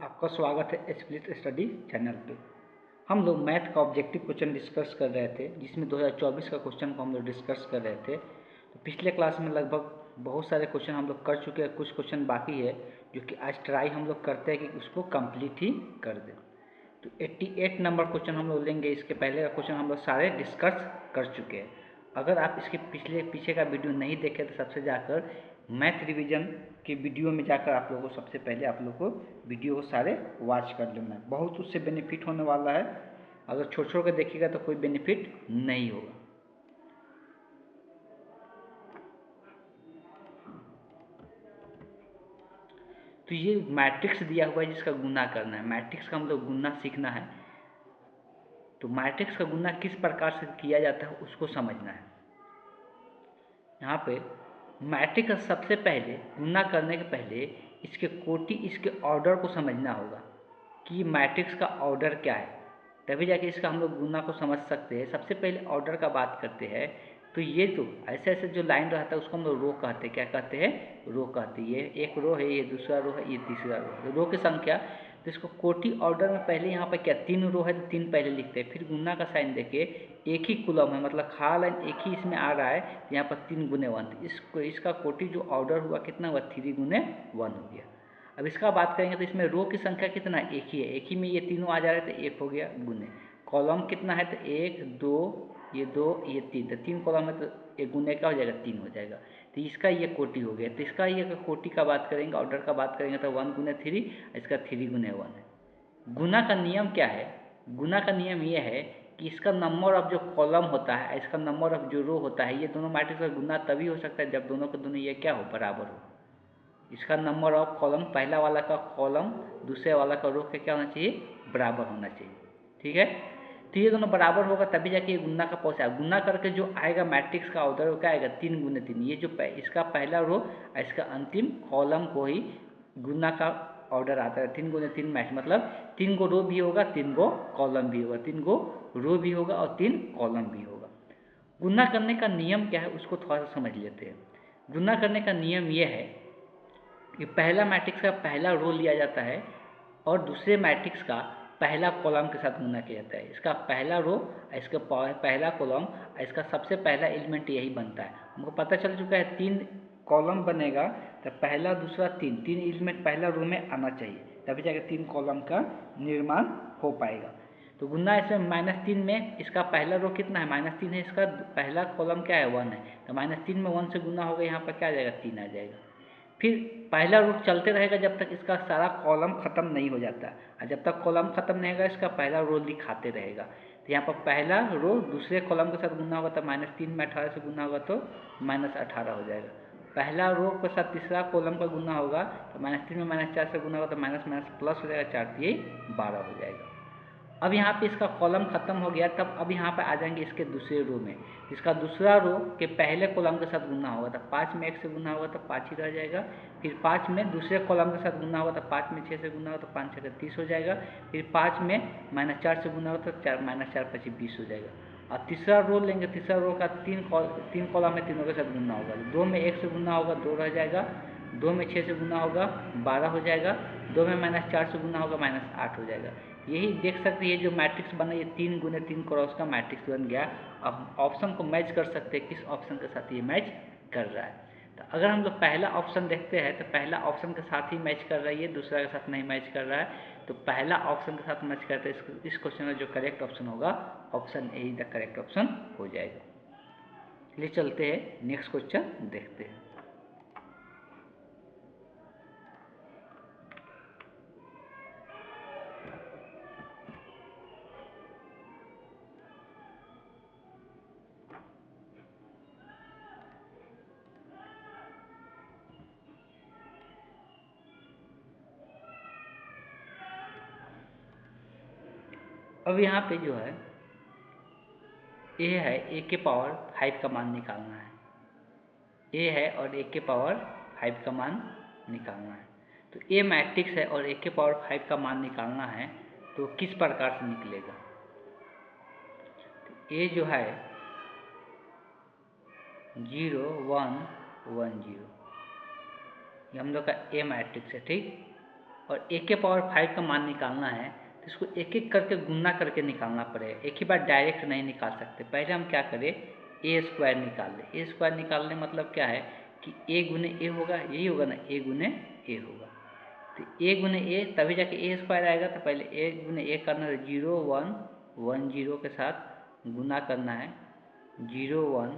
आपका स्वागत है स्प्लिट स्टडी चैनल पे। हम लोग मैथ का ऑब्जेक्टिव क्वेश्चन डिस्कस कर रहे थे, जिसमें 2024 का क्वेश्चन को हम लोग डिस्कस कर रहे थे। तो पिछले क्लास में लगभग बहुत सारे क्वेश्चन हम लोग कर चुके हैं, कुछ क्वेश्चन बाकी है जो कि आज ट्राई हम लोग करते हैं कि उसको कंप्लीट ही कर दें। तो 88 नंबर क्वेश्चन हम लोग लेंगे। इसके पहले का क्वेश्चन हम लोग सारे डिस्कस कर चुके हैं। अगर आप इसके पीछे का वीडियो नहीं देखे तो सबसे जाकर मैथ रिवीजन के वीडियो में जाकर आप लोगों को सबसे पहले आप लोगों को वीडियो को सारे वॉच कर लेना है। बहुत उससे बेनिफिट होने वाला है। अगर छोड़ छोड़ कर देखिएगा तो कोई बेनिफिट नहीं होगा। तो ये मैट्रिक्स दिया हुआ है जिसका गुना करना है। मैट्रिक्स का हम लोग गुना सीखना है। तो मैट्रिक्स का गुना किस प्रकार से किया जाता है उसको समझना है। यहाँ पे मैट्रिक्स का सबसे पहले गुना करने के पहले इसके कोटि, इसके ऑर्डर को समझना होगा कि मैट्रिक्स का ऑर्डर क्या है, तभी जाके इसका हम लोग गुना को समझ सकते हैं। सबसे पहले ऑर्डर का बात करते हैं। तो ये तो ऐसे ऐसे जो लाइन रहता है उसको हम लोग रो कहते हैं। क्या कहते हैं? रो कहते हैं। ये एक रो है, ये दूसरा रो है, ये तीसरा रो है। रो की संख्या, तो इसको कोटि ऑर्डर में पहले यहाँ पर क्या 3 रो है तो 3 पहले लिखते हैं। फिर गुना का साइन देके एक ही कॉलम है, मतलब खा लाइन एक ही इसमें आ रहा है, तो यहाँ पर 3 गुने 1। इसका कोटि जो ऑर्डर हुआ कितना हुआ? 3 गुने 1 हो गया। अब इसका बात करेंगे तो इसमें रो की संख्या कितना? एक ही है। एक ही में ये तीनों आ जा रहे हैं तो एक हो गया गुने। कॉलम कितना है? तो 1 2, ये 2 ये 3, तो 3 कॉलम है तो एक गुने का हो जाएगा 3 हो जाएगा। तो इसका ये कोटि हो गया। तो इसका ये कोटि का बात करेंगे, ऑर्डर का बात करेंगे तो 1 गुने 3, इसका 3 गुने 1 है। गुना का नियम क्या है? गुना का नियम ये है कि इसका नंबर ऑफ जो कॉलम होता है, इसका नंबर ऑफ जो रो होता है, ये दोनों मैट्रिक्स का गुना तभी हो सकता है जब दोनों के दोनों ये क्या हो? बराबर हो। इसका नंबर ऑफ कॉलम, पहला वाला का कॉलम दूसरे वाला का रो के क्या होना चाहिए? बराबर होना चाहिए। ठीक है। तो ये दोनों बराबर होगा तभी जाके ये गुना का पहुँचा। गुना करके जो आएगा मैट्रिक्स का ऑर्डर वो क्या आएगा? 3 गुने 3। ये जो इसका पहला रो और इसका अंतिम कॉलम को ही गुना का ऑर्डर आता है। 3 गुने 3 मैच, मतलब 3 गो रो भी होगा, 3 गो कॉलम भी होगा, 3 गो रो भी होगा और 3 कॉलम भी होगा। गुना करने का नियम क्या है उसको थोड़ा सा समझ लेते हैं। गुना करने का नियम यह है कि पहला मैट्रिक्स का पहला रो लिया जाता है और दूसरे मैट्रिक्स का पहला कॉलम के साथ गुना किया जाता है। इसका पहला रो, इसका पहला कॉलम, इसका सबसे पहला एलिमेंट यही बनता है। हमको पता चल चुका है 3 कॉलम बनेगा तो पहला दूसरा 3 एलिमेंट पहला रो में आना चाहिए, तभी जाकर 3 कॉलम का निर्माण हो पाएगा। तो गुना इसमें -3 में इसका पहला रो कितना है? -3 है। इसका पहला कॉलम क्या है? 1 है। तो -3 में 1 से गुना होगा, यहाँ पर क्या आ जाएगा? 3 आ जाएगा। फिर पहला रो चलते रहेगा जब तक इसका सारा कॉलम खत्म नहीं हो जाता, और जब तक कॉलम खत्म नहीं होगा इसका पहला रो दिखाते रहेगा। तो यहाँ पर पहला रो दूसरे कॉलम के साथ गुना होगा तो -3 में 18 से गुना होगा तो -18 हो जाएगा। पहला रो के साथ तीसरा कॉलम का गुना होगा तो -3 में -4 से गुना होगा तो माइनस माइनस प्लस हो जाएगा, 4 ये 12 हो जाएगा। अब यहाँ पे इसका कॉलम खत्म हो गया, तब अब यहाँ पे आ जाएंगे इसके दूसरे रो में। इसका दूसरा रो के पहले कॉलम के साथ गुना होगा तो 5 में 1 से गुना होगा तो 5 ही रह जाएगा। फिर 5 में दूसरे कॉलम के साथ गुना होगा तो 5 में 6 से गुना होगा तो 5 6 30 हो जाएगा। फिर 5 में -4 से गुना होगा तो 4 -4 25 20 हो जाएगा। और तीसरा रो लेंगे, तीसरा रो का 3 कॉलम में तीनों के साथ गुना होगा। 2 में 1 से गुना होगा 2 रह जाएगा, 2 में 6 से गुना होगा 12 हो जाएगा, 2 में -4 से गुना होगा -8 हो जाएगा। यही देख सकते हैं, ये जो मैट्रिक्स बना ये 3 गुने 3 क्रॉस का मैट्रिक्स बन गया। अब ऑप्शन को मैच कर सकते हैं किस ऑप्शन के साथ ये मैच कर रहा है। तो अगर हम लोग पहला ऑप्शन देखते हैं तो पहला ऑप्शन के साथ ही मैच कर रहा है, ये दूसरा के साथ नहीं मैच कर रहा है। तो पहला ऑप्शन के साथ मैच करते हैं। इस क्वेश्चन में जो करेक्ट ऑप्शन होगा option A the correct option हो जाएगा। चलिए चलते हैं नेक्स्ट क्वेश्चन देखते हैं। अब यहाँ पे जो है ए है, ए के पावर 5 का मान निकालना है। ए है और ए के पावर 5 का मान निकालना है। तो ए मैट्रिक्स है और ए के पावर 5 का मान निकालना है, तो किस प्रकार से निकलेगा? तो ए जो है 0 1 1 0, ये हम लोग का ए मैट्रिक्स है। ठीक, और a के पावर 5 का मान निकालना है तो इसको एक एक करके गुना करके निकालना पड़ेगा, एक ही बार डायरेक्ट नहीं निकाल सकते। पहले हम क्या करें, ए स्क्वायर निकाल लें। ए स्क्वायर निकालने मतलब क्या है कि ए गुने ए होगा, यही होगा ना, ए गुने ए होगा। तो ए गुने ए तभी जाके ए स्क्वायर आएगा। तो पहले ए गुने ए करना है, 0 1 1 0 के साथ गुना करना है, 0 1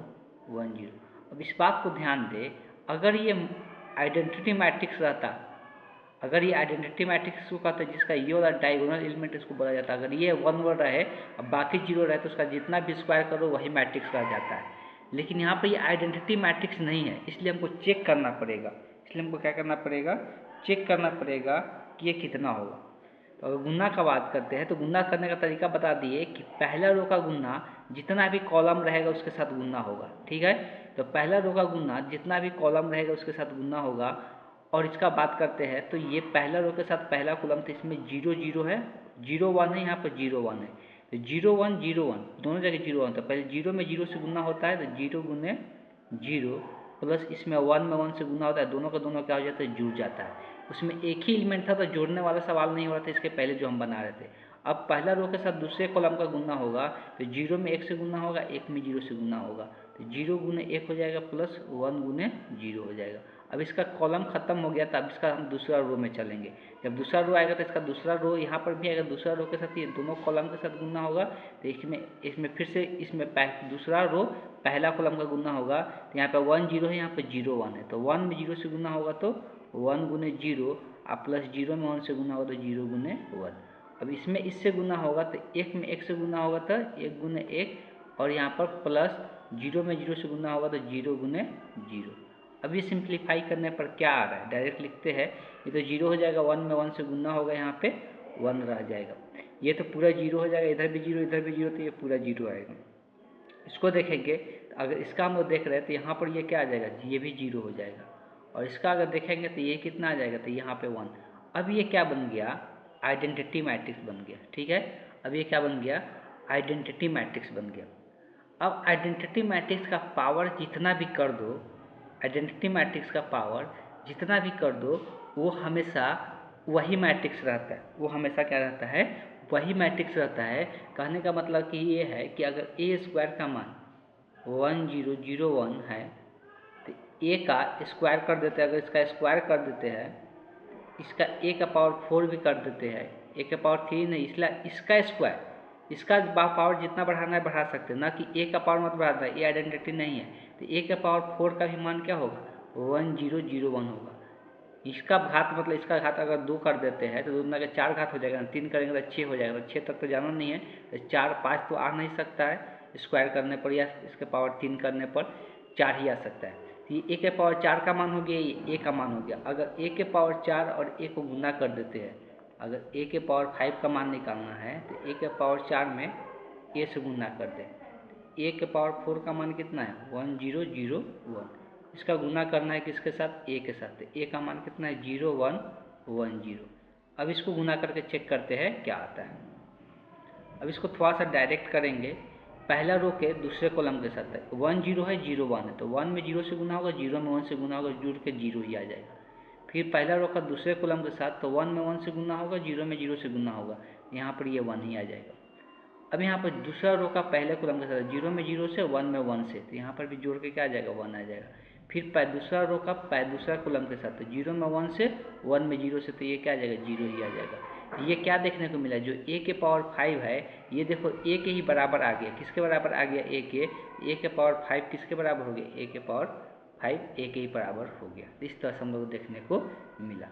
1 0। अब इस बात को ध्यान दे, अगर ये आइडेंटिटी मैट्रिक्स रहता, अगर ये आइडेंटिटी मैट्रिक्स को कहते हैं जिसका ये वाला डायगोनल एलिमेंट इसको बोला जाता है, अगर ये 1 1 रहे और बाकी 0 रहे तो उसका जितना भी स्क्वायर करो वही मैट्रिक्स रह जाता है। लेकिन यहाँ पर ये आइडेंटिटी मैट्रिक्स नहीं है, इसलिए हमको चेक करना पड़ेगा। इसलिए हमको क्या करना पड़ेगा, चेक करना पड़ेगा कि ये कितना होगा। तो अगर गुना का बात करते हैं तो गुना करने का तरीका बता दिए कि पहला रो का गुना जितना भी कॉलम रहेगा उसके साथ गुना होगा, ठीक है। तो पहला रो का गुना जितना भी कॉलम रहेगा उसके साथ गुना होगा। और इसका बात करते हैं तो ये पहला रो के साथ पहला कॉलम, तो इसमें 0 0 है, 0 1 है, यहाँ पर 0 1 है। तो 0 1 0 1 दोनों जगह 0 1, तो पहले 0 में 0 से गुना होता है, तो 0 गुने 0 प्लस इसमें 1 में 1 से गुना होता है, दोनों का दोनों क्या हो जाता है, जुड़ जाता है। उसमें एक ही एलिमेंट था तो जोड़ने वाला सवाल नहीं हो रहा था इसके पहले जो हम बना रहे थे। अब पहला रो के साथ दूसरे कॉलम का गुना होगा, तो 0 में 1 से गुना होगा, 1 में 0 से गुना होगा, तो 0 गुने 1 हो जाएगा प्लस 1 गुने 0 हो जाएगा। अब इसका कॉलम खत्म हो गया, तो अब इसका हम दूसरा रो में चलेंगे। जब दूसरा रो आएगा तो इसका दूसरा रो यहाँ पर भी आएगा, दूसरा रो के साथ ये दोनों कॉलम के साथ गुना होगा, तो इसमें इसमें फिर से इसमें दूसरा रो पहला कॉलम का गुना होगा। तो यहाँ पर 1 0 है, यहाँ पर 0 1 है, तो 1 में 0 से गुना होगा तो 1 गुने 0 और प्लस 0 में 1 से गुना होगा तो 0 गुने 1। अब इसमें इससे गुना होगा तो 1 में 1 से गुना होगा तो 1 गुने 1, और यहाँ पर प्लस 0 में 0 से गुना होगा तो 0 गुने 0। अब ये सिंप्लीफाई करने पर क्या आ रहा है, डायरेक्ट लिखते हैं, ये तो 0 हो जाएगा, 1 में 1 से गुना होगा, यहाँ पे 1 रह जाएगा। ये तो पूरा 0 हो जाएगा, इधर भी 0 इधर भी 0, तो ये पूरा 0 आएगा। इसको देखेंगे अगर इसका हम लोग देख रहे हैं तो यहाँ पर ये क्या आ जाएगा, ये भी 0 हो जाएगा। और इसका अगर देखेंगे तो ये कितना आ जाएगा, तो यहाँ पे 1। अब ये क्या बन गया, आइडेंटिटी मैट्रिक्स बन गया, ठीक है। अब ये क्या बन गया, आइडेंटिटी मैट्रिक्स बन गया। अब आइडेंटिटी मैट्रिक्स का पावर जितना भी कर दो, आइडेंटिटी मैट्रिक्स का पावर जितना भी कर दो, वो हमेशा वही मैट्रिक्स रहता है, वो हमेशा क्या रहता है, वही मैट्रिक्स रहता है। कहने का मतलब कि ये है कि अगर ए स्क्वायर का मान 1 0 0 1 है तो ए का स्क्वायर कर देते हैं, अगर इसका स्क्वायर कर देते हैं, इसका ए का पावर 4 भी कर देते हैं, ए का पावर 3 नहीं, इसलिए इसका स्क्वायर, इसका पावर जितना बढ़ाना है बढ़ा सकते हैं, ना कि ए का पावर मत बढ़ाना है, ये आइडेंटिटी नहीं है। तो ए का पावर 4 का भी मान क्या होगा, 1 0 0 1 होगा। इसका घात मतलब इसका घात अगर 2 कर देते हैं तो 2 दूना के 4 घात हो जाएगा, 3 करेंगे तो 6 हो जाएगा, तो 6 तक तो जाना नहीं है, तो 4 5 तो आ नहीं सकता है स्क्वायर करने पर, या इसके पावर 3 करने पर 4 ही आ सकता है। तो ये ए के पावर 4 का मान हो गया, ये ए का मान हो गया। अगर ए के पावर 4 और ए को गुना कर देते हैं, अगर ए के पावर 5 का मान निकालना है तो ए के पावर 4 में ए से गुना कर दें, ए के पावर 4 का मान कितना है, 1 0 0 1। इसका गुना करना है किसके साथ, ए के साथ, ए का मान कितना है, 0 1 1 0। अब इसको गुना करके चेक करते हैं क्या आता है। अब इसको थोड़ा सा डायरेक्ट करेंगे, पहला रो के दूसरे कॉलम के साथ है, 1 0 है 0 1 है, तो 1 में 0 से गुना होगा, 0 में 1 से गुना होगा, जुड़ के 0 ही आ जाएगा। फिर पहला रो का दूसरे कॉलम के साथ, तो 1 में 1 से गुना होगा, 0 में 0 से गुना होगा, यहाँ पर ये 1 ही आ जाएगा। अब यहाँ पर दूसरा रो का पहले कॉलम के साथ 0 में 0 से, 1 में 1 से, तो यहाँ पर भी जोड़ के क्या आ जाएगा, 1 आ जाएगा। फिर दूसरा रो का दूसरा कॉलम के साथ 0 में 1 से, 1 में 0 से, तो ये क्या आ जाएगा, 0 ही आ जाएगा। ये क्या देखने को मिला, जो ए के पावर 5 है, ये देखो ए के ही बराबर आ गया, किसके बराबर आ गया, ए के पावर 5 किसके बराबर हो गया, ए के पावर 5 ए के ही बराबर हो गया। इस तरह से हम लोग देखने को मिला,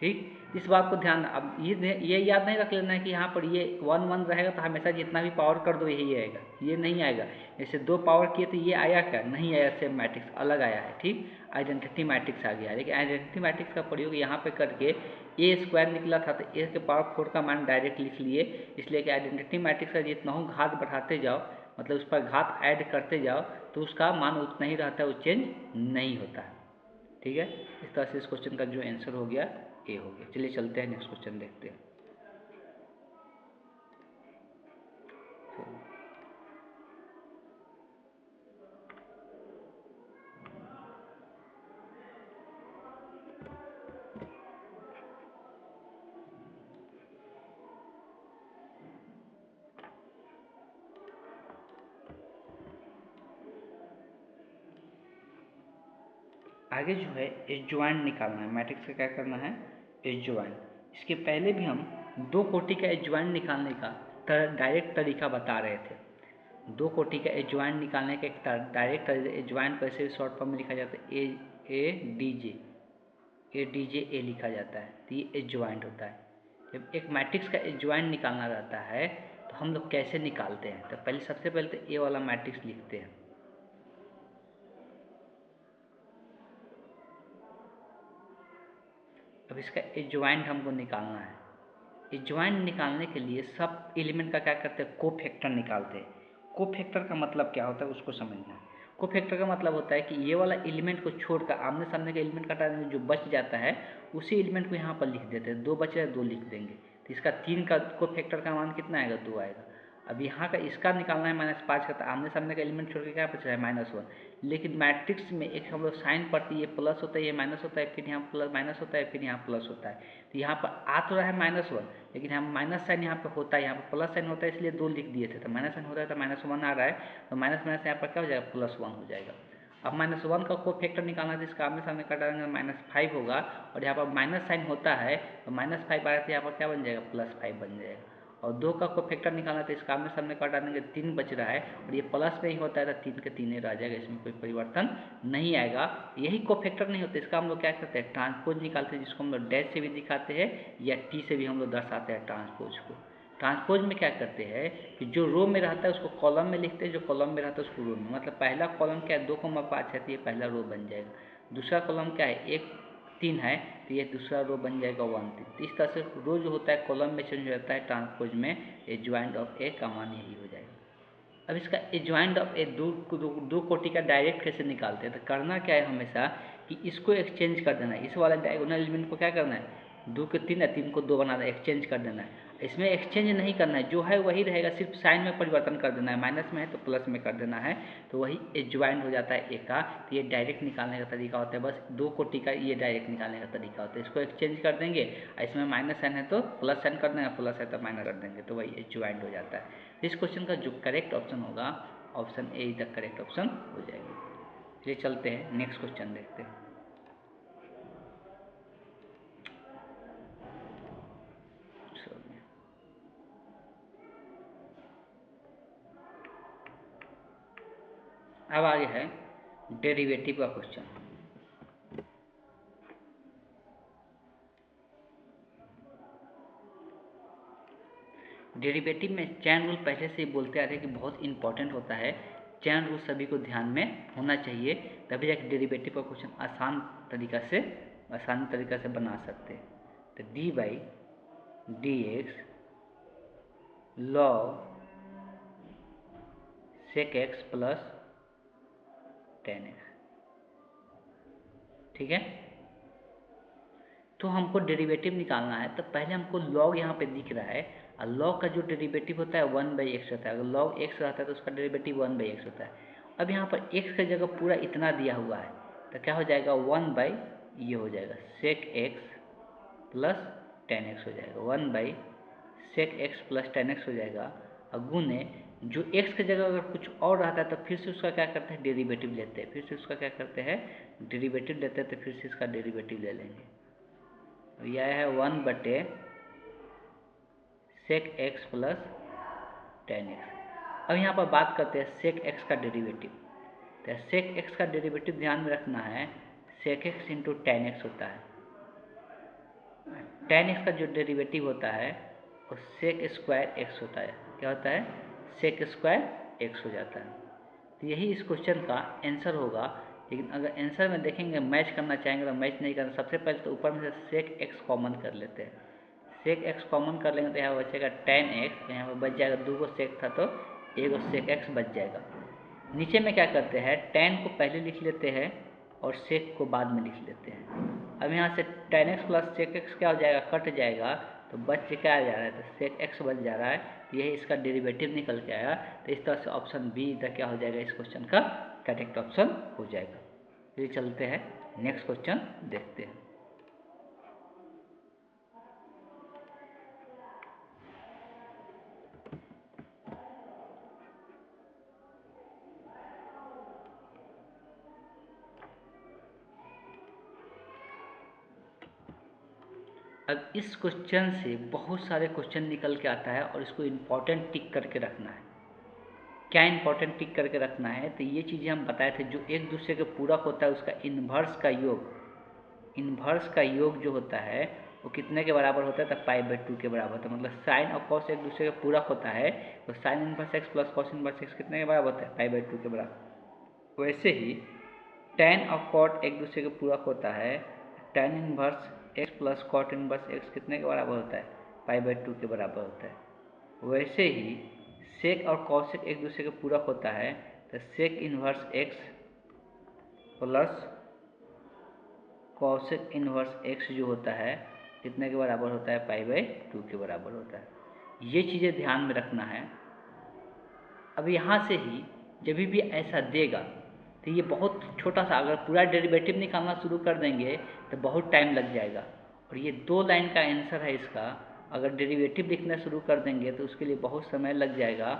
ठीक। इस बात को ध्यान, अब ये याद नहीं रख लेना है कि यहाँ पर ये 1 1 रहेगा तो हमेशा जितना भी पावर कर दो यही आएगा, ये नहीं आएगा। जैसे 2 पावर किए तो ये आया क्या, नहीं आया, सेम मैट्रिक्स अलग आया है, ठीक, आइडेंटिटी मैट्रिक्स आ गया। लेकिन आइडेंटिटी मैट्रिक्स का प्रयोग यहाँ पे करके ए स्क्वायर निकला था तो ए के पावर 4 का मान डायरेक्ट लिख लिए, इसलिए कि आइडेंटिटी मैट्रिक्स का जितना हो घात बढ़ाते जाओ, मतलब उस पर घात ऐड करते जाओ, तो उसका मान उतना ही रहता है, वो चेंज नहीं होता है, ठीक है। इस तरह से इस क्वेश्चन का जो आंसर हो गया ए हो गया। चलिए चलते हैं नेक्स्ट क्वेश्चन देखते हैं। आगे जो है एडजॉइंट निकालना है। मैट्रिक्स का क्या करना है? एडजॉइंट। इसके पहले भी हम दो कोटि का एडजॉइंट निकालने का डायरेक्ट तरीका बता रहे थे। दो कोटि का एडजॉइंट निकालने का एक डायरेक्ट एडजॉइंट को ऐसे शॉर्ट फॉर्म में लिखा जाता है ए डी जे ए लिखा जाता है, तो ये एडजॉइंट होता है। जब एक मैट्रिक्स का एडजॉइंट निकालना रहता है तो हम लोग कैसे निकालते हैं? तो पहले सबसे पहले तो ए वाला मैट्रिक्स लिखते हैं। अब इसका एडजॉइंट हमको निकालना है। एडजॉइंट निकालने के लिए सब एलिमेंट का क्या करते हैं? कोफैक्टर निकालते हैं। कोफैक्टर का मतलब क्या होता है उसको समझना है। कोफैक्टर का मतलब होता है कि ये वाला एलिमेंट को छोड़कर आमने सामने का एलिमेंट काटा जो बच जाता है उसी एलिमेंट को यहाँ पर लिख देते हैं। दो बचे दो लिख देंगे, तो इसका 3 का कोफैक्टर का मान कितना आएगा? 2 आएगा। अब यहाँ का इसका निकालना है -5 का, तो आमने सामने का एलिमेंट छोड़ के क्या बच रहा है? -1। लेकिन मैट्रिक्स में एक हम लोग साइन पढ़ती है, ये प्लस होता है, ये माइनस होता है, फिर यहाँ प्लस माइनस होता है, फिर यहाँ प्लस होता है। तो यहाँ पर आ तो रहा है -1, लेकिन यहाँ माइनस साइन यहाँ पर होता है, यहाँ पर प्लस साइन होता है, इसलिए 2 लिख दिए थे। तो माइनस साइन होता है तो -1 आ रहा है, तो माइनस माइनस यहाँ पर क्या हो जाएगा? +1 हो जाएगा। अब -1 का कोफैक्टर निकालना है, इसका आमने सामने काटा देंगे -5 होगा, और यहाँ पर माइनस साइन होता है तो -5 आया तो यहाँ पर क्या बन जाएगा? +5 बन जाएगा। और 2 का कोफैक्टर निकालना तो इसका आमने सामने काटा देंगे, 3 बच रहा है, और ये प्लस में ही होता है तो 3 के 3 रह जाएगा, इसमें कोई परिवर्तन नहीं आएगा। यही कोफैक्टर नहीं होता, इसका हम लोग क्या करते हैं? ट्रांसपोज निकालते हैं, जिसको हम लोग डैश से भी दिखाते हैं या टी से भी हम लोग दर्शाते हैं ट्रांसपोज को। ट्रांसपोज में क्या करते हैं कि जो रो में रहता है उसको कॉलम में लिखते हैं, जो कॉलम में रहता है उसको रो में। मतलब पहला कॉलम क्या है? 2,5 है तो ये पहला रो बन जाएगा। दूसरा कॉलम क्या है? 1 3 है तो ये दूसरा रो बन जाएगा 1 3। तो इस तरह से रो जो होता है कॉलम में चेंज हो जाता है ट्रांसपोज में। एडजॉइंट ऑफ ए का मान यही हो जाएगा। अब इसका एडजॉइंट ऑफ ए दो कोटि का डायरेक्ट कैसे निकालते हैं? तो करना क्या है हमेशा कि इसको एक्सचेंज कर देना है। इस वाला डायगोनल एलिमेंट को क्या करना है? 2 के 3 है, 3 को 2 बनाना है, एक्सचेंज कर देना है। इसमें एक्सचेंज नहीं करना है, जो है वही रहेगा, सिर्फ साइन में परिवर्तन कर देना है। माइनस में है तो प्लस में कर देना है, तो वही एडजॉइंट हो जाता है ए का। तो ये डायरेक्ट निकालने का तरीका होता है, बस दो कोटि का ये डायरेक्ट निकालने का तरीका होता है। इसको एक्सचेंज कर देंगे, इसमें माइनस साइन है तो प्लस साइन कर देंगे, प्लस है तो माइनस कर देंगे, तो वही एडजॉइंट हो जाता है। इस क्वेश्चन का जो करेक्ट ऑप्शन होगा, option A is the correct option हो जाएगा। चलिए चलते हैं नेक्स्ट क्वेश्चन देखते हैं। अब आगे है डेरिवेटिव का क्वेश्चन। डेरिवेटिव में चैन रूल पहले से ही बोलते आ रहे हैं कि बहुत इंपॉर्टेंट होता है। चैन रूल सभी को ध्यान में होना चाहिए, तभी जाके डेरिवेटिव का क्वेश्चन आसान तरीका से बना सकते हैं। तो d by d x log sec x plus tan x, ठीक है। तो हमको डेरिवेटिव निकालना है, तो पहले हमको लॉग यहाँ पे दिख रहा है, और लॉग का जो डेरिवेटिव होता है 1/x होता है। अगर लॉग x रहता है तो उसका डेरिवेटिव 1/x होता है। अब यहाँ पर x की जगह पूरा इतना दिया हुआ है, तो क्या हो जाएगा? 1 बाई ये हो जाएगा sec x plus tan x हो जाएगा, 1 by sec x plus tan x हो जाएगा। और गुने जो x की जगह अगर कुछ और रहता है तो फिर से उसका क्या करते हैं? डेरिवेटिव लेते हैं। फिर से उसका क्या करते हैं? डेरिवेटिव लेते हैं, तो फिर से इसका डेरिवेटिव ले लेंगे। यह है 1 बटे sec x plus tan x. अब यहाँ पर बात करते हैं सेक एक्स का डेरिवेटिव। तो सेक एक्स का डेरिवेटिव ध्यान में रखना है, sec x into tan x होता है। टेन एक्स का जो डेरिवेटिव होता है वो सेक स्क्वायर एक्स होता है। क्या होता है? सेक स्क्वायर एक्स हो जाता है। तो यही इस क्वेश्चन का आंसर होगा। लेकिन अगर आंसर में देखेंगे मैच करना चाहेंगे तो मैच नहीं करना। सबसे पहले तो ऊपर में से सेक एक्स कॉमन कर लेते हैं। सेक एक्स कॉमन कर लेंगे तो यहाँ बचेगा टेन एक्स, यहाँ पर बच जाएगा, 2 सेक था तो 1 सेक एक्स बच जाएगा। नीचे में क्या करते हैं? टेन को पहले लिख लेते हैं और सेक को बाद में लिख लेते हैं। अब यहाँ से tan x plus sec x क्या हो जाएगा? कट जाएगा, तो बच के क्या आ जा रहा है? तो सेक एक्स बच जा रहा है। यही इसका डेरिवेटिव निकल के आया। तो इस तरह से ऑप्शन बी इधर क्या हो जाएगा? इस क्वेश्चन का करेक्ट ऑप्शन हो जाएगा। चलिए चलते हैं नेक्स्ट क्वेश्चन देखते हैं। अब इस क्वेश्चन से बहुत सारे क्वेश्चन निकल के आता है और इसको इम्पोर्टेंट टिक करके रखना है। क्या इम्पोर्टेंट टिक करके रखना है, तो ये चीज़ें हम बताए थे, जो एक दूसरे के पूरक होता है उसका इन्वर्स का योग जो होता है वो कितने के बराबर होता है, तो π/2 के बराबर होता है। मतलब साइन और कॉस एक दूसरे का पूरक होता है, तो sine inverse x plus cos inverse x कितने के बराबर होता है, π/2 के बराबर। वैसे ही tan और कॉट एक दूसरे के पूरक होता है, tan inverse x plus cot inverse x कितने के बराबर होता है, π/2 के बराबर होता है। वैसे ही सेक और कॉसेक एक दूसरे के पूरक होता है, तो sec inverse x plus cosec inverse x जो होता है कितने के बराबर होता है, π/2 के बराबर होता है। ये चीज़ें ध्यान में रखना है। अब यहाँ से ही जब भी ऐसा देगा तो ये बहुत छोटा सा, अगर पूरा डेरिवेटिव निकालना शुरू कर देंगे तो बहुत टाइम लग जाएगा, और ये 2 लाइन का आंसर है इसका। अगर डेरिवेटिव लिखना शुरू कर देंगे तो उसके लिए बहुत समय लग जाएगा,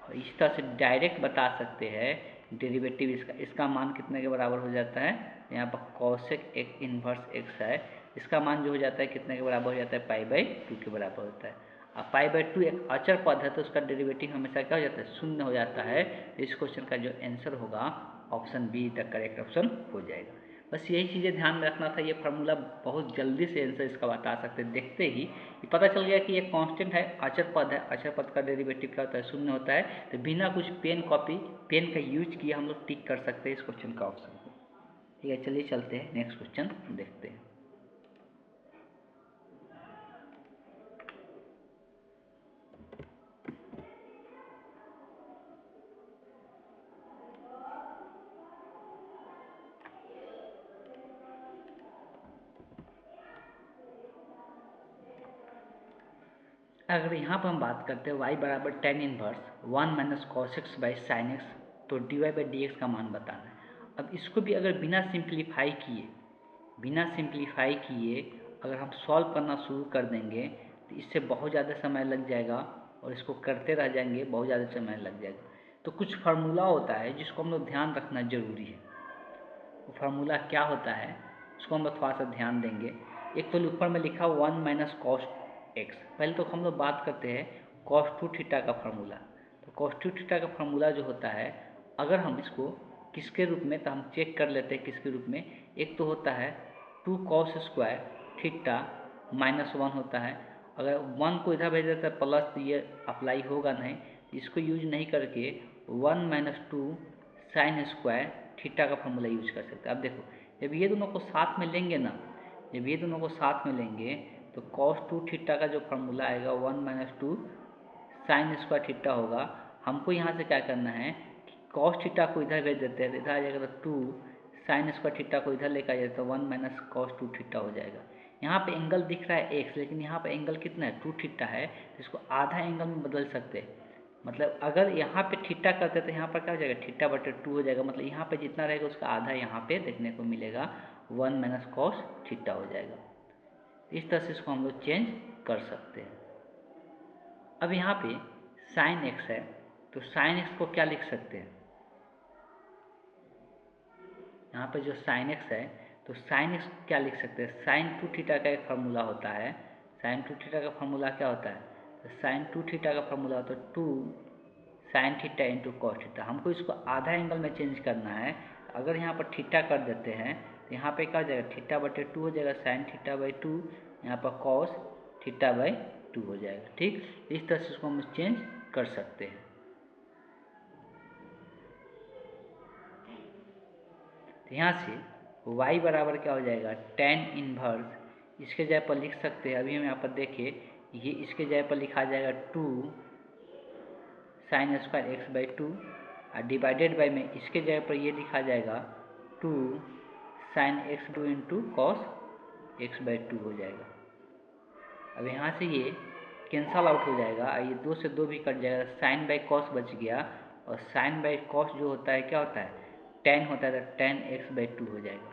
और इस तरह से डायरेक्ट बता सकते हैं डेरिवेटिव इसका मान कितने के बराबर हो जाता है। यहाँ पर कॉसेक एक इन्वर्स एक्स है, इसका मान जो हो जाता है कितने के बराबर हो जाता है, π/2 के बराबर होता है। अब π/2 एक अचर पद है तो उसका डेरिवेटिव हमेशा क्या हो जाता है, शून्य हो जाता है। तो इस क्वेश्चन का जो आंसर होगा option be the correct option हो जाएगा। बस यही चीज़ें ध्यान में रखना था। ये फार्मूला बहुत जल्दी से आंसर इसका बता सकते हैं, देखते ही ये पता चल गया कि ये कांस्टेंट है, अचर पद है, अचर पद का डेरिवेटिव क्या होता है, शून्य होता है। तो बिना कुछ पेन का यूज किए हम लोग टिक कर सकते हैं इस क्वेश्चन का ऑप्शन को। ठीक है, चलिए चलते हैं नेक्स्ट क्वेश्चन देखते हैं। अगर यहाँ पर हम बात करते हैं y बराबर tan inverse 1 minus cos x by sine x, तो dy/dx का मान बताना है। अब इसको भी अगर बिना सिंप्लीफाई किए अगर हम सॉल्व करना शुरू कर देंगे तो इससे बहुत ज़्यादा समय लग जाएगा, और इसको करते रह जाएंगे बहुत ज़्यादा समय लग जाएगा। तो कुछ फार्मूला होता है जिसको हम लोग ध्यान रखना जरूरी है। वो फार्मूला क्या होता है उसको हम लोग थोड़ा सा ध्यान देंगे। एक तो ऊपर में लिखा 1 माइनस कॉस एक्स। पहले तो हम लोग बात करते हैं कॉस 2 थीटा का फार्मूला। तो कॉस 2 थीटा का फार्मूला जो होता है, अगर हम इसको किसके रूप में, तो हम चेक कर लेते हैं किसके रूप में। एक तो होता है 2 कॉस स्क्वायर थीटा माइनस 1 होता है। अगर 1 को इधर भेज देता है प्लस, तो ये अप्लाई होगा नहीं, इसको यूज नहीं करके 1 माइनस 2 साइन स्क्वायर थीटा का फार्मूला यूज कर सकते हैं। अब देखो, जब ये दोनों को साथ में लेंगे ना, जब ये दोनों को साथ में लेंगे तो कॉस 2 थीटा का जो फार्मूला आएगा 1 माइनस 2 साइन स्क्वायर थीटा होगा। हमको यहाँ से क्या करना है कि कॉस थीटा को इधर भेज देते हैं, तो इधर आ जाएगा तो 2 साइन स्क्वायर थीटा को इधर लेकर आ जाए तो 1 माइनस कॉस 2 थीटा हो जाएगा। यहाँ पे एंगल दिख रहा है एक्स, लेकिन यहाँ पे एंगल कितना है, 2 थीटा है, तो इसको आधा एंगल में बदल सकते हैं। मतलब अगर यहाँ पे थीटा करते तो यहाँ पर क्या हो जाएगा, थीटा/2 हो जाएगा। मतलब यहाँ पे जितना रहेगा उसका आधा यहाँ पे देखने को मिलेगा, 1 माइनस कॉस थीटा हो जाएगा। इस तरह से इसको हम लोग चेंज कर सकते हैं। अब यहाँ पे साइन एक्स है, तो साइन एक्स को क्या लिख सकते हैं, यहाँ पे जो साइन एक्स है तो साइन एक्स क्या लिख सकते हैं, साइन 2 थीटा का एक फार्मूला होता है। साइन 2 थीटा का फार्मूला क्या होता है, तो साइन 2 थीटा का फार्मूला होता है 2 sine theta into cos theta. हमको इसको आधा एंगल में चेंज करना है। अगर यहाँ पर थीटा कर देते हैं तो यहाँ पे क्या हो जाएगा, थीटा/2 हो जाएगा, साइन थीटा/2, यहाँ पर कॉस थीटा/2 हो जाएगा। ठीक, इस तरह से इसको हम चेंज कर सकते हैं। तो यहाँ से y बराबर क्या हो जाएगा, tan इनवर्स, इसके जगह पर लिख सकते हैं। अभी हम यहाँ पर देखिए, ये इसके जगह पर लिखा जाएगा 2 साइन स्क्वायर x/2, और डिवाइडेड बाई में इसके जगह पर ये लिखा जाएगा 2 sign x/2 into cos x/2 हो जाएगा। अब यहाँ से ये कैंसल आउट हो जाएगा, ये 2 से 2 भी कट जाएगा, साइन बाई कॉस बच गया, और साइन बाई कॉस जो होता है क्या होता है, tan होता है, तो tan x/2 हो जाएगा।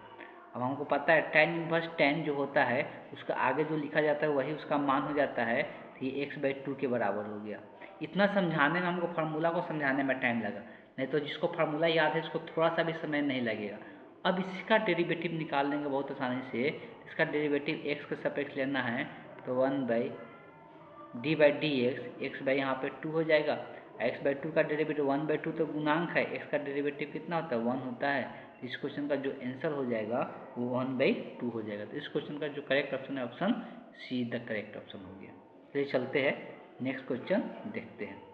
अब हमको पता है tan इनवर्स tan जो होता है उसका आगे जो लिखा जाता है वही उसका मान हो जाता है, तो ये x/2 के बराबर हो गया। इतना समझाने में हमको फार्मूला को समझाने में टाइम लगा, नहीं तो जिसको फार्मूला याद है उसको थोड़ा सा भी समय नहीं लगेगा। अब इसका डेरिवेटिव निकाल लेंगे बहुत आसानी से। इसका डेरिवेटिव x के सापेक्ष लेना है, तो 1/d/dx, एक्स बाई यहाँ पे 2 हो जाएगा। x/2 का डेरिवेटिव 1/2 तो गुणांक है, x का डेरिवेटिव कितना होता है 1 होता है। तो इस क्वेश्चन का जो आंसर हो जाएगा वो 1/2 हो जाएगा। तो इस क्वेश्चन का जो करेक्ट ऑप्शन है option see the correct option हो गया। चलिए चलते हैं नेक्स्ट क्वेश्चन देखते हैं।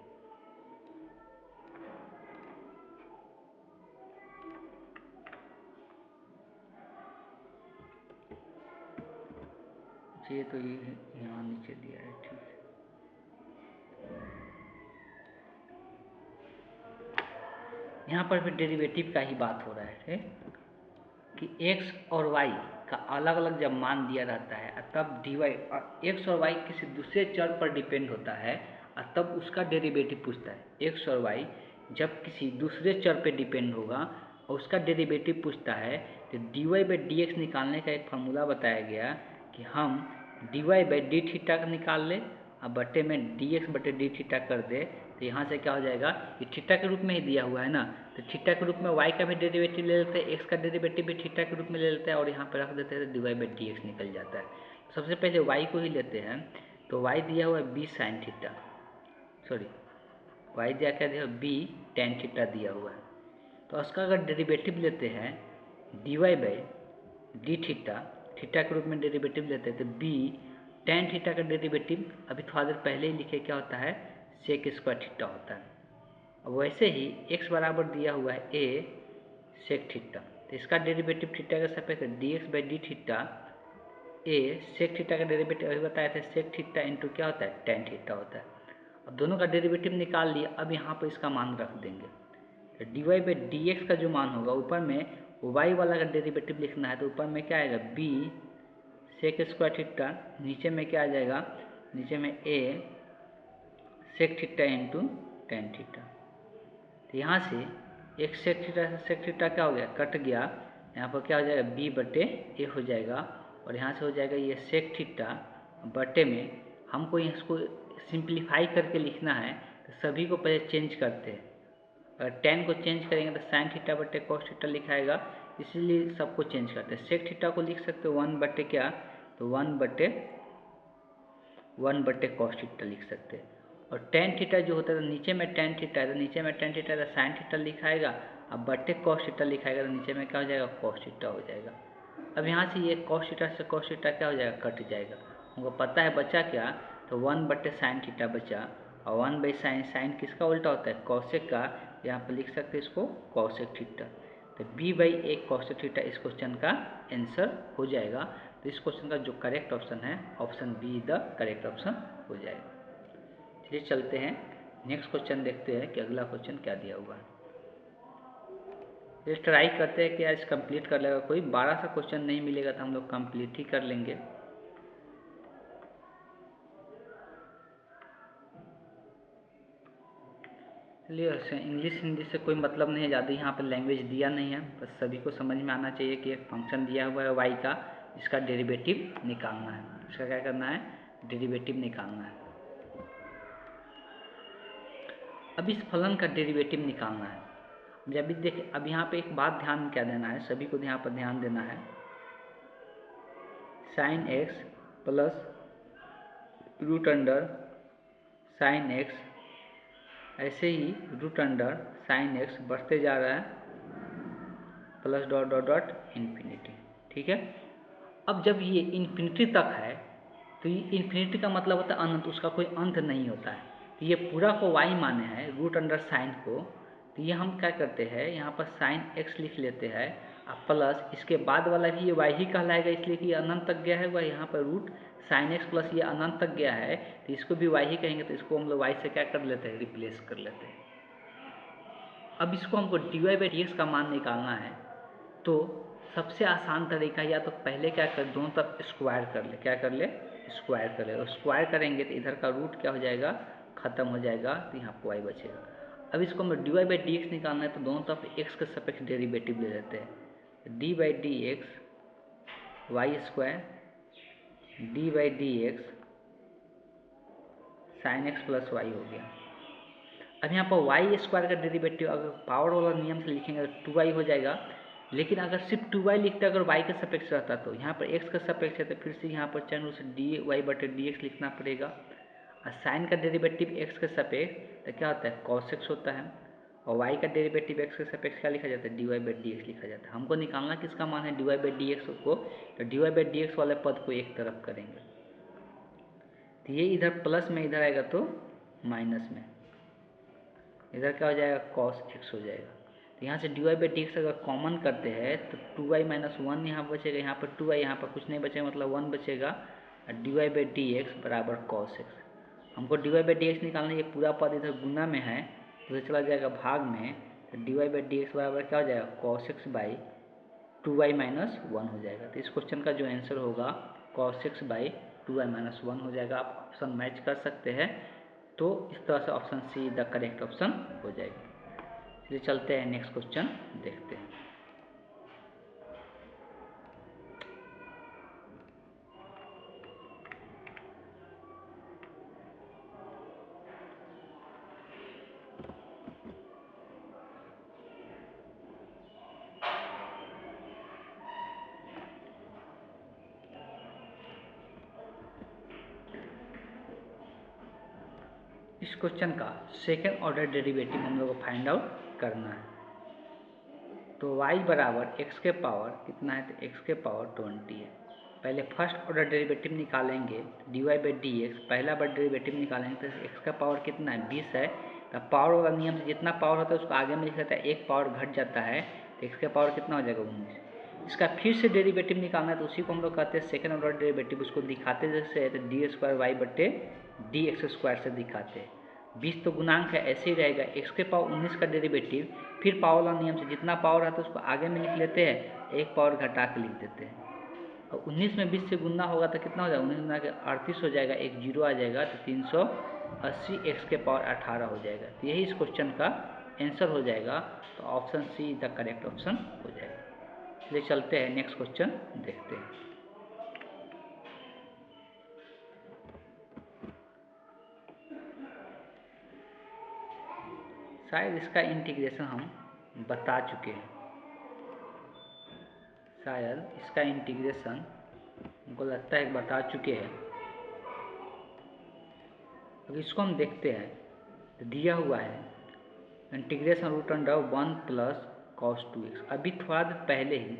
ये तो ये यहाँ नीचे दिया है, ठीक है। यहाँ पर भी डेरिवेटिव का ही बात हो रहा है कि x और y का अलग अलग जब मान दिया रहता है तब dy और x और y किसी दूसरे चर पर डिपेंड होता है और तब उसका डेरिवेटिव पूछता है। x और y जब किसी दूसरे चर पर डिपेंड होगा और उसका डेरिवेटिव पूछता है तो dy/dx निकालने का एक फार्मूला बताया गया कि हम dy/d थीटा निकाल ले और बटे में dx/d थीटा कर दे। तो यहाँ से क्या हो जाएगा, ये थीटा के रूप में ही दिया हुआ है ना, तो थीटा के रूप में y का भी डेरिवेटिव ले लेते हैं, x का डेरिवेटिव भी थीटा के रूप में ले लेते हैं और यहाँ पर रख देते हैं तो dy/dx निकल जाता है। सबसे पहले y को ही लेते हैं, तो y दिया हुआ है b sin theta, sorry y दिया क्या दिया b tan थीटा दिया हुआ है। तो उसका अगर डेरिवेटिव लेते हैं dy/d थीटा, थीटा के रूप में डेरिवेटिव लेते हैं तो b tan थीटा का डेरिवेटिव अभी थोड़ा देर पहले ही लिखे क्या होता है सेक स्क्वायर थीटा होता है। अब वैसे ही x बराबर दिया हुआ है a सेक थीटा, तो इसका डेरिवेटिव थीटा का सापेक्ष dx/d theta a sec theta का डेरिवेटिव अभी बताया था सेक थीटा इंटू क्या होता है tan थीटा होता है। अब दोनों का डेरिवेटिव निकाल लिया, अब यहाँ पर इसका मान रख देंगे तो dy/dx का जो मान होगा ऊपर में y वाला का डेरिवेटिव लिखना है तो ऊपर में क्या आएगा b सेक स्क्वायर थीटा, नीचे में क्या आ जाएगा, नीचे में a sec theta into tan theta. तो यहाँ से एक सेक थीटा से सेक थीटा क्या हो गया कट गया, यहाँ पर क्या हो जाएगा b/a हो जाएगा और यहाँ से हो जाएगा ये सेक थीटा बटे में, हमको इसको सिंप्लीफाई करके लिखना है तो सभी को पहले चेंज करते हैं। अगर टेन को चेंज करेंगे तो साइन थीटा बटे कॉस थीटा लिखाएगा, इसलिए सबको चेंज करते हैं। सेक थीटा को लिख सकते हो 1/, क्या तो 1/1/, कॉस थीटा लिख सकते हैं। और टेन थीटा जो होता है तो नीचे में टेन थीटा है तो नीचे में टेन थीटा है तो साइन थीटा लिखाएगा, अब बटे कॉस थीटा लिखाएगा तो नीचे में क्या हो जाएगा कॉस थीटा हो जाएगा। अब यहाँ से ये कॉस थीटा से कॉस थीटा क्या हो जाएगा कट जाएगा, हमको पता है बचा क्या, तो 1/साइन थीटा बचा और 1/साइन, साइन किसका उल्टा होता है कॉसेक का, यहाँ पर लिख सकते हैं इसको कॉसेक थीटा। तो b/a कॉसेक थीटा इस क्वेश्चन का आंसर हो जाएगा। तो इस क्वेश्चन का जो करेक्ट ऑप्शन है option be the correct option हो जाएगा। चलिए चलते हैं नेक्स्ट क्वेश्चन देखते हैं कि अगला क्वेश्चन क्या दिया हुआ है। ये ट्राई करते हैं कि आज कंप्लीट कर लेगा कोई, 12 सा क्वेश्चन नहीं मिलेगा तो हम लोग कंप्लीट ही कर लेंगे। चलिए इंग्लिश हिंदी से कोई मतलब नहीं है ज़्यादा, यहाँ पर लैंग्वेज दिया नहीं है, बस सभी को समझ में आना चाहिए कि एक फंक्शन दिया हुआ है y का, इसका डेरिवेटिव निकालना है। इसका क्या करना है डेरिवेटिव निकालना है। अब इस फलन का डेरिवेटिव निकालना है। जब भी देखिए अब यहाँ पे एक बात ध्यान क्या देना है, सभी को यहाँ पर ध्यान देना है, sin x plus root under sin x, ऐसे ही रूट अंडर साइन एक्स बढ़ते जा रहा है plus dot dot dot infinity, ठीक है। अब जब ये इन्फिनिटी तक है तो ये इन्फिनिटी का मतलब होता है अनंत, उसका कोई अंत नहीं होता है। तो ये पूरा को y माने हैं रूट अंडर साइन को, तो ये हम क्या करते हैं यहाँ पर साइन x लिख लेते हैं और प्लस इसके बाद वाला भी ये y ही कहलाएगा, इसलिए कि ये अनंत तक गया है, वह यहाँ पर रूट साइन x प्लस ये अनंत तक गया है तो इसको भी y ही कहेंगे, तो इसको हम लोग y से क्या कर लेते हैं रिप्लेस कर लेते हैं। अब इसको हमको dy/dx का मान निकालना है, तो सबसे आसान तरीका या तो पहले क्या कर दोनों तरफ स्क्वायर कर ले, क्या कर ले स्क्वायर कर ले, और स्क्वायर करेंगे तो इधर का रूट क्या हो जाएगा खत्म हो जाएगा, तो यहाँ पर y बचेगा। अब इसको हम dy/dx निकालना है तो दोनों तरफ x के सापेक्ष डेरिवेटिव ले लेते हैं, d/dx y² d/dx sign x plus y हो गया। अब यहाँ पर y² का डेरिवेटिव अगर पावर वाला नियम से लिखेंगे तो 2y हो जाएगा, लेकिन अगर सिर्फ 2y लिखते अगर y का सापेक्ष रहता तो यहाँ पर x का सापेक्ष है तो फिर से यहाँ पर चैन से dy/dx लिखना पड़ेगा। और साइन का डेरिवेटिव x के सापेक्ष तो क्या होता है cos x होता है, और y का डेरिवेटिव x के सापेक्ष क्या लिखा जाता है dy/dx लिखा जाता है। हमको निकालना किसका मान है dy/dx को, तो dy/dx वाले पद को एक तरफ करेंगे तो ये इधर प्लस में इधर आएगा तो माइनस में, इधर क्या हो जाएगा cos x हो जाएगा। तो यहाँ से dy/dx अगर कॉमन करते हैं तो 2y - 1 यहाँ बचेगा, यहाँ पर 2y यहाँ पर कुछ नहीं बचेगा मतलब 1 बचेगा, और dy/dx बराबर cos x। हमको dy/dx निकालना, ये पूरा पद इधर गुना में है तो चला जाएगा भाग में, तो dy/dx बराबर क्या हो जाएगा cos x बाई 2y - 1 हो जाएगा। तो इस क्वेश्चन का जो आंसर होगा cos x बाई 2y - 1 हो जाएगा। आप ऑप्शन मैच कर सकते हैं, तो इस तरह से option see the correct option हो जाएगा। चलिए चलते हैं नेक्स्ट क्वेश्चन देखते हैं। इस क्वेश्चन का सेकेंड ऑर्डर डेरिवेटिव हम लोग को फाइंड आउट करना है। तो y बराबर x के पावर कितना है, तो x के पावर 20 है। पहले फर्स्ट ऑर्डर डेरिवेटिव निकालेंगे dy/dx, पहला बार डेरिवेटिव निकालेंगे तो x का पावर कितना है 20 है। तो पावर वाला नियम से जितना पावर होता है उसको आगे में लिख लेता है, एक पावर घट जाता है तो x का पावर कितना हो जाएगा 19। इसका फिर से डेरिवेटिव निकालना है तो उसी को हम लोग कहते हैं सेकेंड ऑर्डर डेरिवेटिव। उसको दिखाते जैसे है तो d²y/dx² से दिखाते हैं। 20 तो गुणांक है ऐसे ही रहेगा, x के पावर 19 का डेरिवेटिव फिर पावर वाला नियम से जितना पावर आता है उसको आगे में लिख लेते हैं, एक पावर घटा के लिख देते हैं। और 19 में 20 से गुना होगा तो कितना हो जाएगा 19 गुना के 38 हो जाएगा, एक जीरो आ जाएगा तो 380 x के पावर 18 हो जाएगा। तो यही इस क्वेश्चन का आंसर हो जाएगा। तो option see the correct option हो जाएगा। चलिए चलते हैं नेक्स्ट क्वेश्चन देखते हैं। शायद इसका इंटीग्रेशन हम बता चुके हैं, शायद इसका इंटीग्रेशन हमको लगता है बता चुके हैं। अब इसको हम देखते हैं तो दिया हुआ है इंटीग्रेशन √1 प्लस cos 2x। अभी थोड़ा देर पहले ही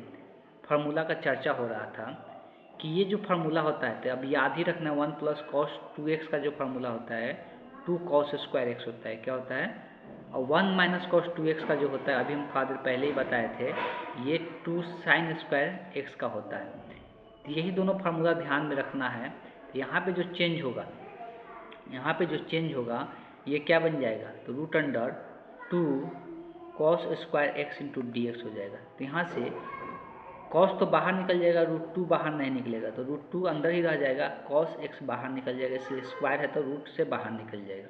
फार्मूला का चर्चा हो रहा था कि ये जो फार्मूला होता है तो अब याद ही रखना 1 प्लस cos 2x का जो फार्मूला होता है 2 cos² x होता है, क्या होता है, और 1 माइनस cos 2x का जो होता है अभी हम थोड़ा देर पहले ही बताए थे ये 2 sin² x का होता है। तो यही दोनों फार्मूला ध्यान में रखना है। तो यहाँ पे जो चेंज होगा, यहाँ पे जो चेंज होगा ये क्या बन जाएगा, तो √2 cos² x इंटू dx हो जाएगा। तो यहाँ से cos तो बाहर निकल जाएगा, √2 बाहर नहीं निकलेगा तो √2 अंदर ही रह जाएगा, cos x बाहर निकल जाएगा, इसलिए स्क्वायर है तो रूट से बाहर निकल जाएगा,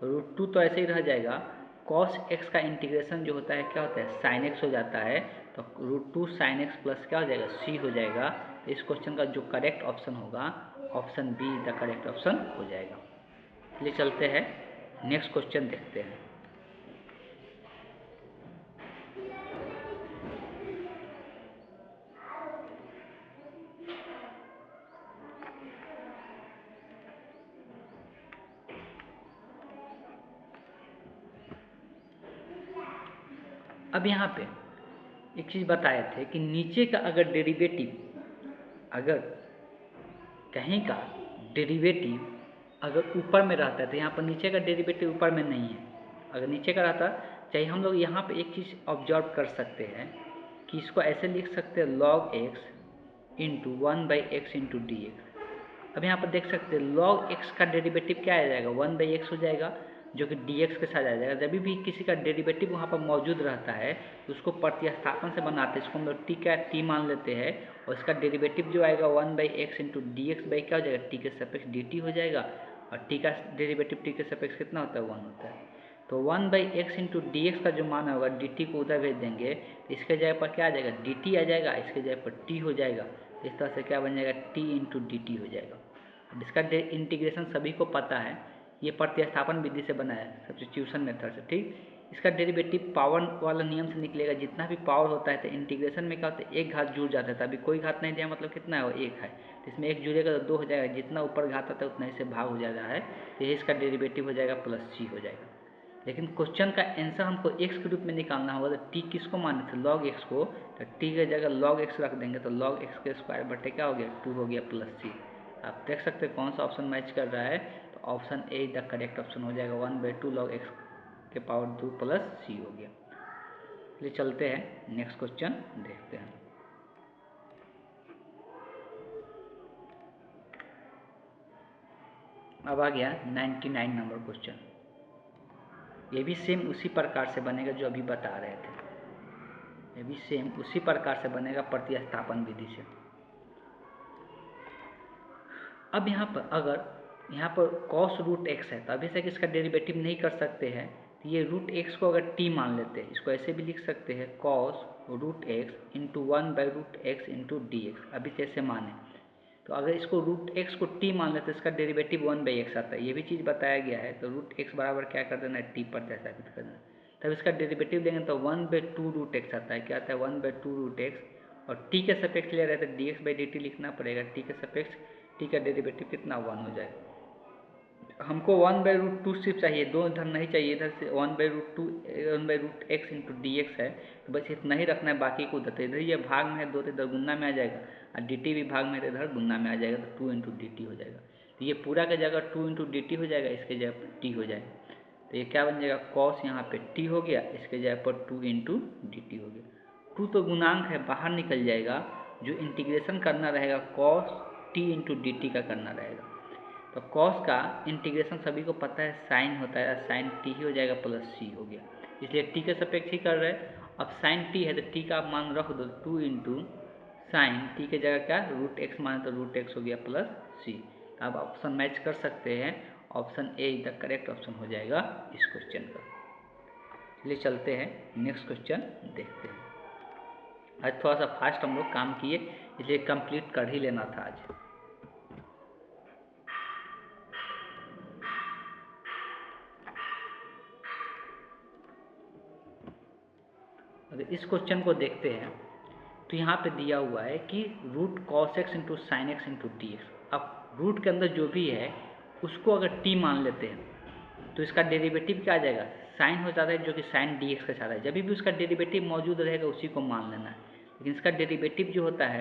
√2 तो ऐसे ही रह जाएगा। cos x का इंटीग्रेशन जो होता है क्या होता है sin x हो जाता है, तो √2 sin x प्लस क्या हो जाएगा c हो जाएगा। तो इस क्वेश्चन का जो करेक्ट ऑप्शन होगा option be the correct option हो जाएगा। चलिए चलते हैं नेक्स्ट क्वेश्चन देखते हैं। अब यहाँ पे एक चीज़ बताए थे कि नीचे का अगर डेरिवेटिव, अगर कहीं का डेरिवेटिव अगर ऊपर में रहता है तो यहाँ पर नीचे का डेरिवेटिव ऊपर में नहीं है। अगर नीचे का रहता चाहिए, हम लोग यहाँ पे एक चीज़ ऑब्जर्व कर सकते हैं कि इसको ऐसे लिख सकते हैं log x into 1/x into d x. अब यहाँ पर देख सकते हैं log x का डेरिवेटिव क्या आ जाएगा 1/x हो जाएगा, जो कि dx के साथ आ जाएगा। जब भी किसी का डेरिवेटिव वहाँ पर मौजूद रहता है तो उसको प्रतिस्थापन से बनाते हैं, इसको हम लोग t मान लेते हैं, और इसका डेरिवेटिव जो आएगा 1/x into d x by क्या हो जाएगा t के सापेक्ष dt हो जाएगा, और t का डेरिवेटिव t के सापेक्ष कितना होता है 1 होता है। तो 1/x इंटू डी एक्स का जो मान होगा dt को उधर भेज देंगे तो इसके जगह पर क्या आ जाएगा dt आ जाएगा, इसके जगह पर t हो जाएगा। इस तरह से क्या बन जाएगा t इंटू dt हो जाएगा। अब इसका इंटीग्रेशन सभी को पता है, ये प्रतिस्थापन विधि से बना है सब्स्टिट्यूशन मेथड से, ठीक। इसका डेरिवेटिव पावर वाला नियम से निकलेगा। जितना भी पावर होता है तो इंटीग्रेशन में क्या होता है, एक घात जुड़ जाता है। अभी कोई घात नहीं दिया, मतलब कितना है वो, एक है। तो इसमें एक जुड़ेगा तो 2 हो जाएगा, जितना ऊपर घात आता है उतना इससे भाग हो जाता है। तो ये इसका डेरिवेटिव हो जाएगा प्लस सी हो जाएगा। लेकिन क्वेश्चन का आंसर हमको एक्स के रूप में निकालना होगा। तो टी किसको माने थे, लॉग एक्स को। तो टी की जगह लॉग एक्स रख देंगे तो लॉग एक्स के स्क्वायर बटे क्या हो गया, 2 हो गया प्लस सी। आप देख सकते हैं कौन सा ऑप्शन मैच कर रहा है। तो option A the correct option हो जाएगा, 1/2 log एक्स के पावर 2 प्लस सी हो गया। चलिए चलते हैं नेक्स्ट क्वेश्चन देखते हैं। अब आ गया 99 नंबर क्वेश्चन। ये भी सेम उसी प्रकार से बनेगा जो अभी बता रहे थे। ये भी सेम उसी प्रकार से बनेगा प्रतिस्थापन विधि से। अब यहाँ पर अगर यहाँ पर cos रूट एक्स है तो अभी से इसका डेरिवेटिव नहीं कर सकते हैं। तो ये रूट एक्स को अगर t मान लेते हैं, इसको ऐसे भी लिख सकते हैं cos root x into 1/√x into d x. अभी जैसे माने तो अगर इसको रूट एक्स को t मान लेते हैं, इसका डेरिवेटिव 1/x आता है। ये भी चीज़ बताया गया है। तो रूट एक्स बराबर क्या कर देना है, t पर प्रतिस्थापित कर देना। तब इसका डेरिवेटिव देंगे तो 1/2√x आता है। क्या आता है, 1/2√x। और t के सापेक्ष ले रहे थे, dx/dt लिखना पड़ेगा। t के सापेक्ष t का डेरिवेटिव कितना, 1 हो जाएगा। हमको 1/√2 सिर्फ चाहिए, दो इधर नहीं चाहिए। इधर से 1/√x इंटू डी एक्स है। तो बस इतना ही रखना है, बाकी को उधर। तो इधर ये भाग में है 2 तो इधर गुन्ना में आ जाएगा, और डी टी भी भाग में है तो इधर गुन्ना में आ जाएगा। तो 2 इंटू डी टी हो जाएगा। तो ये पूरा का जगह 2 इंटू डी टी हो जाएगा, इसके जगह पर टी हो जाएगा। तो ये क्या बन जाएगा, कॉस यहाँ पे टी हो गया, इसके जगह पर 2 इंटू डी टी हो गया। 2 तो गुणांक है, बाहर निकल जाएगा। जो इंटीग्रेशन करना रहेगा cos T into D T का करना रहेगा। तो कॉस का इंटीग्रेशन सभी को पता है साइन होता है, साइन टी ही हो जाएगा प्लस सी हो गया। इसलिए टी के सापेक्ष ही कर रहे हैं। अब साइन टी है तो टी का आप मान रख दो, 2 इंटू साइन टी के जगह क्या, रूट एक्स माने तो रूट एक्स हो गया प्लस सी। अब ऑप्शन मैच कर सकते हैं। Option A the correct option हो जाएगा इस क्वेश्चन का। चलिए चलते हैं नेक्स्ट क्वेश्चन देखते हैं। आज थोड़ा सा फास्ट हम लोग काम किए, इसलिए कंप्लीट कर ही लेना था आज। अगर इस क्वेश्चन को देखते हैं तो यहाँ पे दिया हुआ है कि root cos x into sin x into d x. अब रूट के अंदर जो भी है उसको अगर टी मान लेते हैं तो इसका डेरिवेटिव क्या आ जाएगा, साइन हो जाता है, जो कि साइन डी एक्स के साथ है। जब भी उसका डेरिवेटिव मौजूद रहेगा उसी को मान लेना है। लेकिन इसका डेरिवेटिव जो होता है